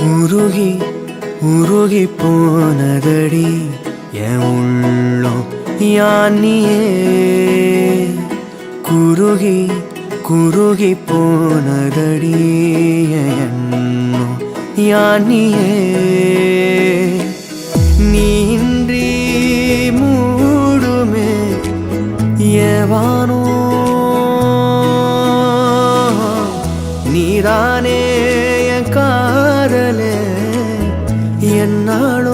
உருகி உருகி போனதடி என் உள்ளம் யானியே குருகி குருகி போனதடி என் எண்ணம் யானியே நீன்றி மூடுமே ஏவானோ நீதானே என் காதலே என்னாலும்